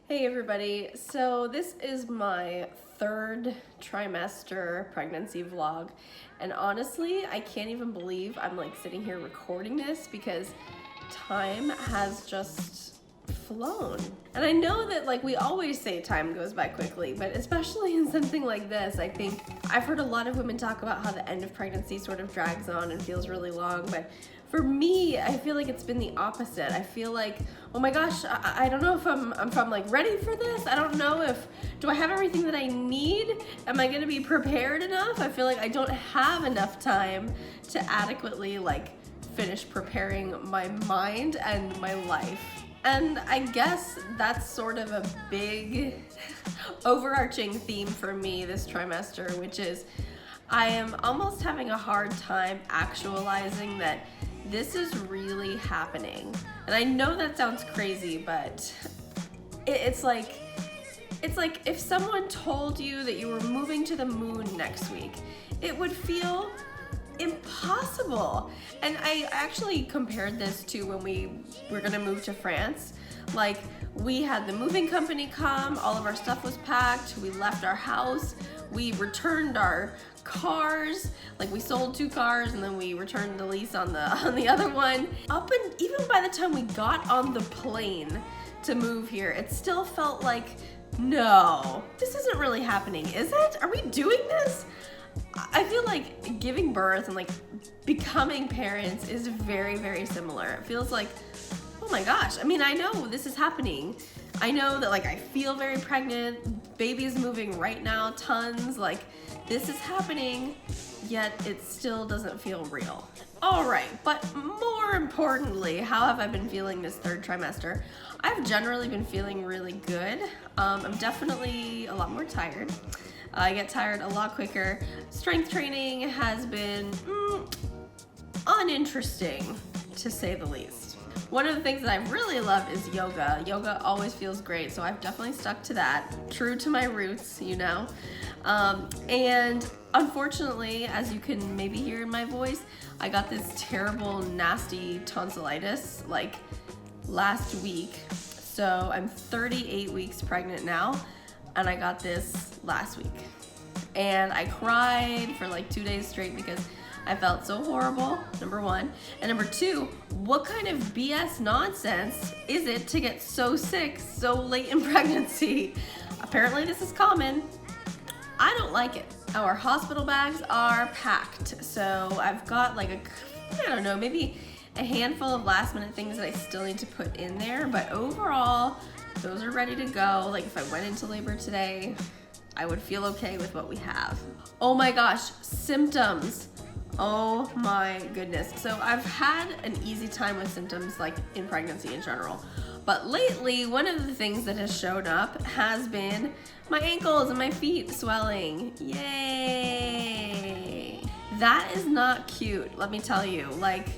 Hey everybody, so this is my third trimester pregnancy vlog, and honestly I can't even believe I'm like sitting here recording this because time has just flown. And I know that like we always say time goes by quickly, but especially in something like this, I think I've heard a lot of women talk about how the end of pregnancy sort of drags on and feels really long, but for me, I feel like it's been the opposite. I feel like, oh my gosh, I don't know if I'm like ready for this. I don't know do I have everything that I need? Am I gonna be prepared enough? I feel like I don't have enough time to adequately like finish preparing my mind and my life. And I guess that's sort of a big overarching theme for me this trimester, which is I am almost having a hard time actualizing that this is really happening. And I know that sounds crazy, but it's like if someone told you that you were moving to the moon next week, it would feel impossible. And I actually compared this to when we were gonna move to France. Like, we had the moving company come, all of our stuff was packed, we left our house, we returned our cars, like we sold 2 cars and then we returned the lease on the other one. And even by the time we got on the plane to move here, it still felt like, no, this isn't really happening, is it? Are we doing this? I feel like giving birth and like becoming parents is very, very similar. It feels like, oh my gosh, I mean, I know this is happening. I know that like I feel very pregnant, baby's moving right now, tons, like this is happening, yet it still doesn't feel real. All right, but more importantly, how have I been feeling this third trimester? I've generally been feeling really good. I'm definitely a lot more tired. I get tired a lot quicker. Strength training has been uninteresting, to say the least. One of the things that I really love is yoga. Yoga always feels great, so I've definitely stuck to that. True to my roots, you know. And unfortunately, as you can maybe hear in my voice, I got this terrible, nasty tonsillitis like last week. So I'm 38 weeks pregnant now, and I got this last week. And I cried for like 2 days straight because I felt so horrible, number one. And number two, what kind of BS nonsense is it to get so sick so late in pregnancy? Apparently this is common. I don't like it. Our hospital bags are packed. So I've got like I don't know, maybe a handful of last minute things that I still need to put in there. But overall, those are ready to go. Like if I went into labor today, I would feel okay with what we have. Oh my gosh, symptoms. Oh my goodness. So I've had an easy time with symptoms like in pregnancy in general. But lately, one of the things that has shown up has been my ankles and my feet swelling. Yay! That is not cute, let me tell you. Like,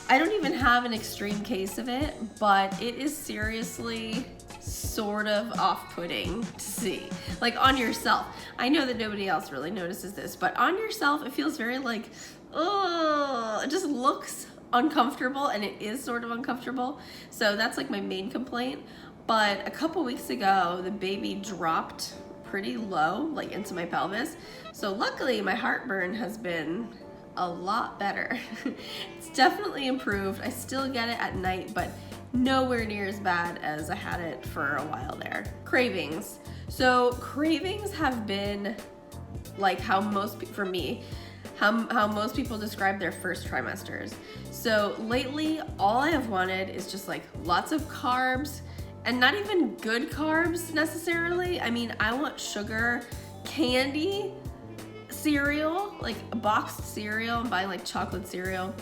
I don't even have an extreme case of it, but it is seriously sort of off-putting to see. Like on yourself. I know that nobody else really notices this, but on yourself it feels very like, oh, it just looks uncomfortable, and it is sort of uncomfortable. So that's like my main complaint. But a couple weeks ago, the baby dropped pretty low, like into my pelvis. So luckily my heartburn has been a lot better. It's definitely improved. I still get it at night, but nowhere near as bad as I had it for a while there. Cravings. So cravings have been like how most people describe their first trimesters. So lately, all I have wanted is just like lots of carbs, and not even good carbs necessarily. I mean, I want sugar, candy, cereal, like a boxed cereal. I'm buying like chocolate cereal.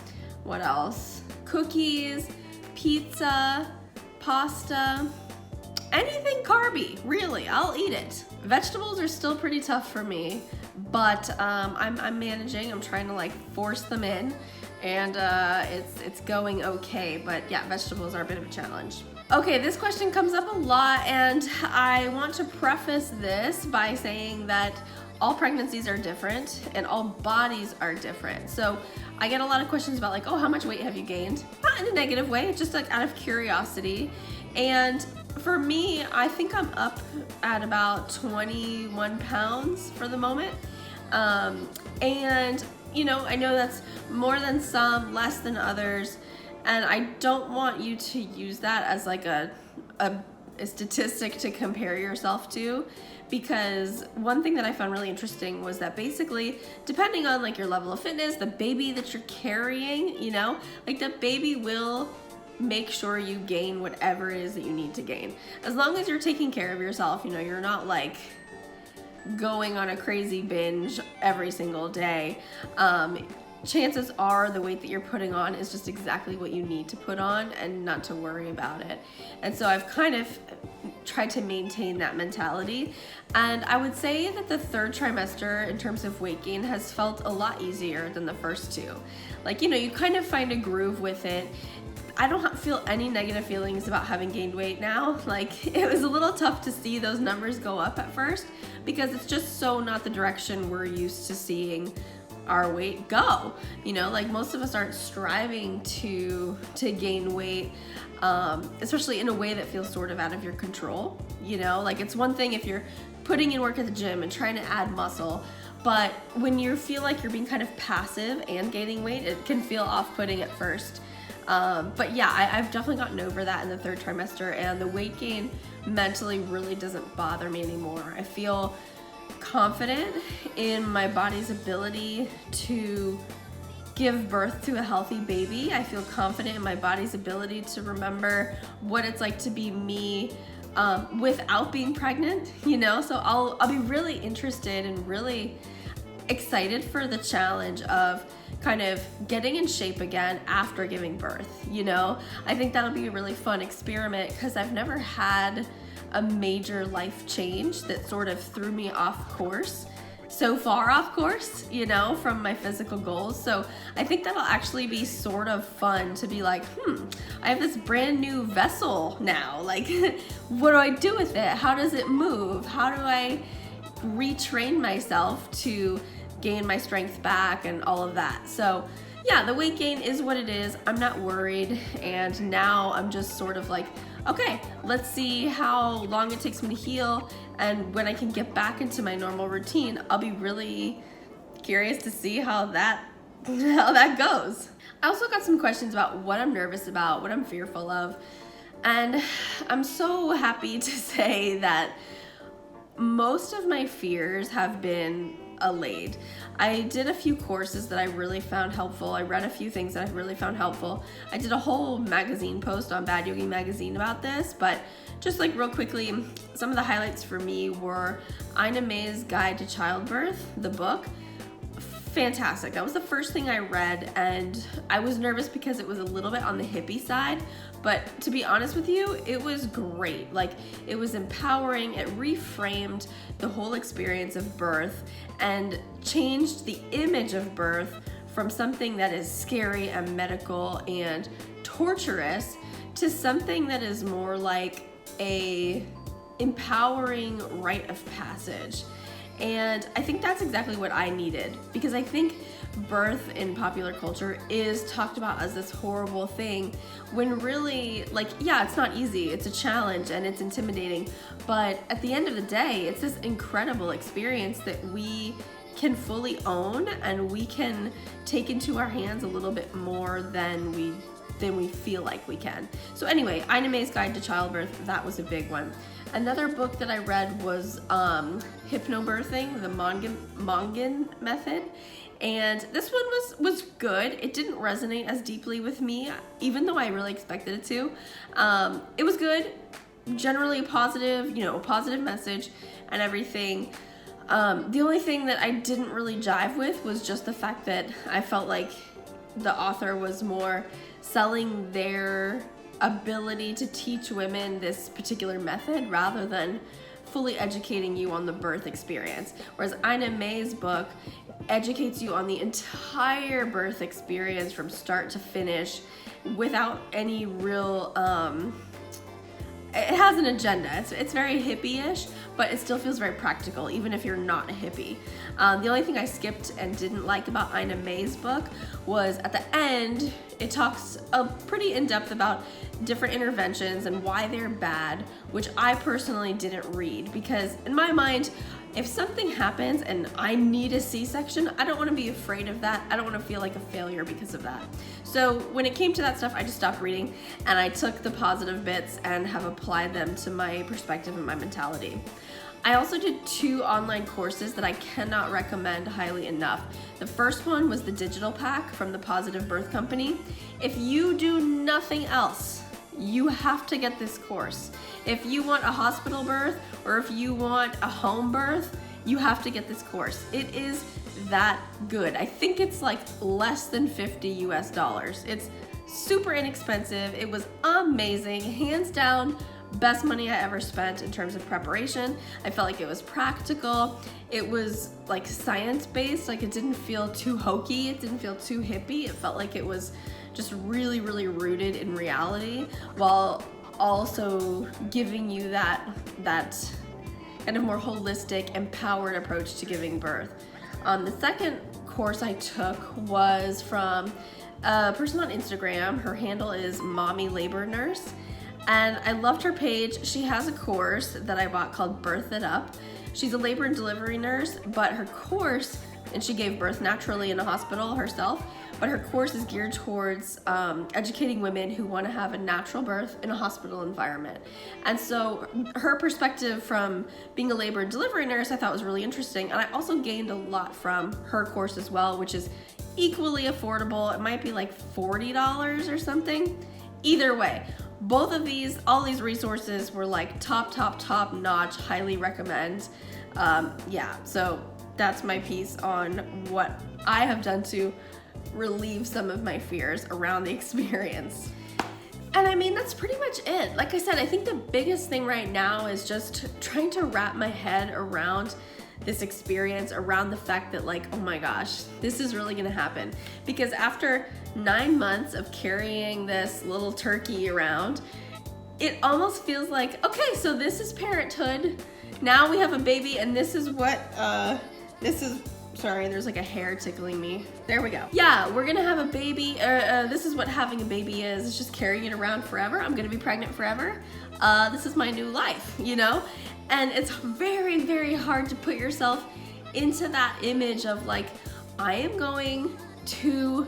What else? Cookies, pizza, pasta, anything carby, really, I'll eat it. Vegetables are still pretty tough for me, but I'm managing. I'm trying to like force them in, and it's going okay, but yeah, vegetables are a bit of a challenge. Okay, this question comes up a lot, and I want to preface this by saying that all pregnancies are different and all bodies are different. So I get a lot of questions about like, oh, how much weight have you gained? Not in a negative way, just like out of curiosity. And for me, I think I'm up at about 21 pounds for the moment. And I know that's more than some, less than others. And I don't want you to use that as like a statistic to compare yourself to, because one thing that I found really interesting was that basically, depending on like your level of fitness, the baby that you're carrying, like the baby will make sure you gain whatever it is that you need to gain. As long as you're taking care of yourself, you're not like going on a crazy binge every single day. Chances are the weight that you're putting on is just exactly what you need to put on and not to worry about it. And so I've kind of tried to maintain that mentality. And I would say that the third trimester in terms of weight gain has felt a lot easier than the first two. Like, you kind of find a groove with it. I don't feel any negative feelings about having gained weight now. Like, it was a little tough to see those numbers go up at first because it's just so not the direction we're used to seeing our weight go. Like most of us aren't striving to gain weight, especially in a way that feels sort of out of your control. Like it's one thing if you're putting in work at the gym and trying to add muscle, but when you feel like you're being kind of passive and gaining weight, it can feel off-putting at first. But yeah, I've definitely gotten over that in the third trimester, and the weight gain mentally really doesn't bother me anymore. I feel confident in my body's ability to give birth to a healthy baby. I feel confident in my body's ability to remember what it's like to be me without being pregnant, So I'll be really interested and really excited for the challenge of kind of getting in shape again after giving birth. I think that'll be a really fun experiment because I've never had a major life change that sort of threw me off course, so far off course, from my physical goals. So I think that'll actually be sort of fun to be like, I have this brand new vessel now. Like, what do I do with it? How does it move? How do I retrain myself to gain my strength back and all of that? So yeah, the weight gain is what it is. I'm not worried. And now I'm just sort of like, okay, let's see how long it takes me to heal, and when I can get back into my normal routine, I'll be really curious to see how that goes. I also got some questions about what I'm nervous about, what I'm fearful of, and I'm so happy to say that most of my fears have been allayed. I did a few courses that I really found helpful. I read a few things that I really found helpful. I did a whole magazine post on Bad Yogi magazine about this, but just like real quickly, some of the highlights for me were Ina May's Guide to Childbirth, the book. Fantastic. That was the first thing I read, and I was nervous because it was a little bit on the hippie side, but to be honest with you, it was great. Like, it was empowering. It reframed the whole experience of birth and changed the image of birth from something that is scary and medical and torturous to something that is more like a empowering rite of passage. And I think that's exactly what I needed, because I think birth in popular culture is talked about as this horrible thing, when really, like, yeah, it's not easy, it's a challenge and it's intimidating, but at the end of the day, it's this incredible experience that we can fully own and we can take into our hands a little bit more than we feel like we can. So anyway, Ina May's Guide to Childbirth, that was a big one. Another book that I read was Hypnobirthing, the Mongan method. And this one was good. It didn't resonate as deeply with me, even though I really expected it to. It was good, generally positive, a positive message and everything. The only thing that I didn't really jive with was just the fact that I felt like the author was more selling their ability to teach women this particular method rather than fully educating you on the birth experience. Whereas Ina May's book educates you on the entire birth experience from start to finish without any real it has an agenda. It's very hippie-ish, but it still feels very practical, even if you're not a hippie. The only thing I skipped and didn't like about Ina May's book was at the end, it talks pretty in-depth about different interventions and why they're bad, which I personally didn't read, because in my mind, if something happens and I need a C-section, I don't want to be afraid of that. I don't want to feel like a failure because of that. So when it came to that stuff, I just stopped reading, and I took the positive bits and have applied them to my perspective and my mentality. I also did 2 online courses that I cannot recommend highly enough. The first one was the digital pack from the Positive Birth Company. If you do nothing else, you have to get this course. If you want a hospital birth or if you want a home birth, you have to get this course. It is that good. I think it's like less than $50 US. It's super inexpensive. It was amazing. Hands down, best money I ever spent in terms of preparation. I felt like it was practical. It was like science-based. Like, it didn't feel too hokey. It didn't feel too hippie. It felt like it was just really, really rooted in reality, while also giving you that kind of more holistic, empowered approach to giving birth. The second course I took was from a person on Instagram. Her handle is Mommy Labor Nurse, and I loved her page. She has a course that I bought called Birth It Up. She's a labor and delivery nurse, but her course, and she gave birth naturally in a hospital herself, but her course is geared towards educating women who want to have a natural birth in a hospital environment. And so her perspective from being a labor and delivery nurse I thought was really interesting, and I also gained a lot from her course as well, which is equally affordable. It might be like $40 or something. Either way, both of these, all these resources were like top notch, highly recommend. Yeah, so that's my piece on what I have done to relieve some of my fears around the experience. And I mean, that's pretty much it. Like I said, I think the biggest thing right now is just trying to wrap my head around this experience, around the fact that, like, oh my gosh, this is really gonna happen. Because after 9 months of carrying this little turkey around, it almost feels like, okay, so this is parenthood. Now we have a baby, and this is what, sorry, there's like a hair tickling me. There we go. Yeah, we're gonna have a baby. This is what having a baby is. It's just carrying it around forever. I'm gonna be pregnant forever. This is my new life, you know? And it's very, very hard to put yourself into that image of like, I am going to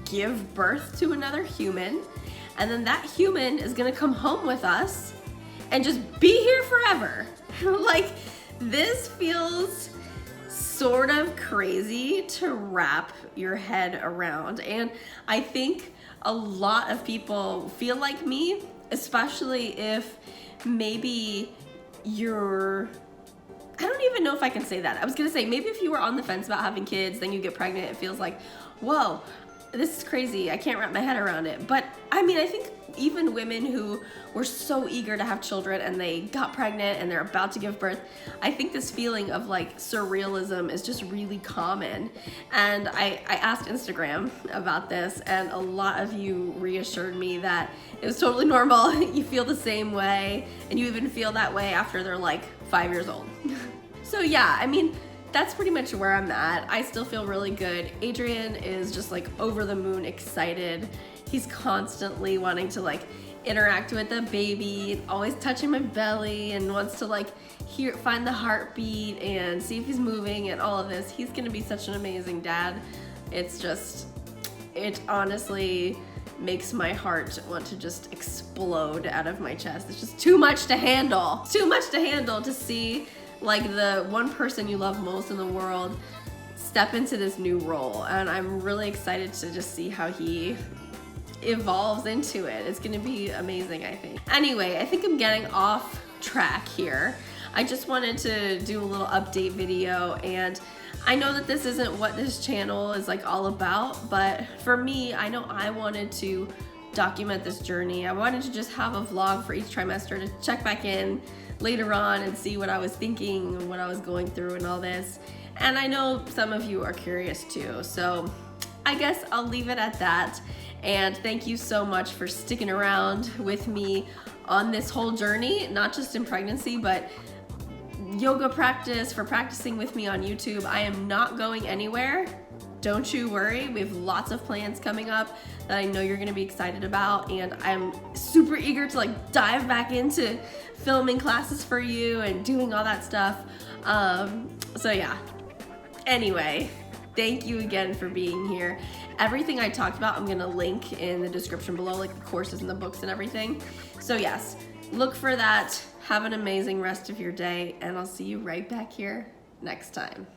give birth to another human, and then that human is gonna come home with us and just be here forever. Like, this feels sort of crazy to wrap your head around. And I think a lot of people feel like me, especially if maybe you're, I don't even know if I can say that. I was gonna say, maybe if you were on the fence about having kids, then you get pregnant, it feels like, whoa, this is crazy. I can't wrap my head around it. But I mean, I think even women who were so eager to have children and they got pregnant and they're about to give birth, I think this feeling of like surrealism is just really common. And I asked Instagram about this, and a lot of you reassured me that it was totally normal. You feel the same way, and you even feel that way after they're like 5 years old. So yeah, I mean, that's pretty much where I'm at. I still feel really good. Adrian is just like over the moon excited. He's constantly wanting to like interact with the baby, always touching my belly, and wants to like find the heartbeat and see if he's moving and all of this. He's gonna be such an amazing dad. It's just, it honestly makes my heart want to just explode out of my chest. It's just too much to handle. Too much to handle to see like the one person you love most in the world step into this new role. And I'm really excited to just see how he evolves into it. It's gonna be amazing, I think. Anyway, I think I'm getting off track here. I just wanted to do a little update video, and I know that this isn't what this channel is like all about, but for me, I know I wanted to document this journey. I wanted to just have a vlog for each trimester to check back in later on and see what I was thinking and what I was going through and all this. And I know some of you are curious too, so I guess I'll leave it at that. And thank you so much for sticking around with me on this whole journey, not just in pregnancy, but yoga practice, for practicing with me on YouTube. I am not going anywhere. Don't you worry. We have lots of plans coming up that I know you're gonna be excited about, and I'm super eager to like dive back into filming classes for you and doing all that stuff. So yeah, anyway, thank you again for being here. Everything I talked about, I'm gonna link in the description below, like the courses and the books and everything. So yes, look for that. Have an amazing rest of your day, and I'll see you right back here next time.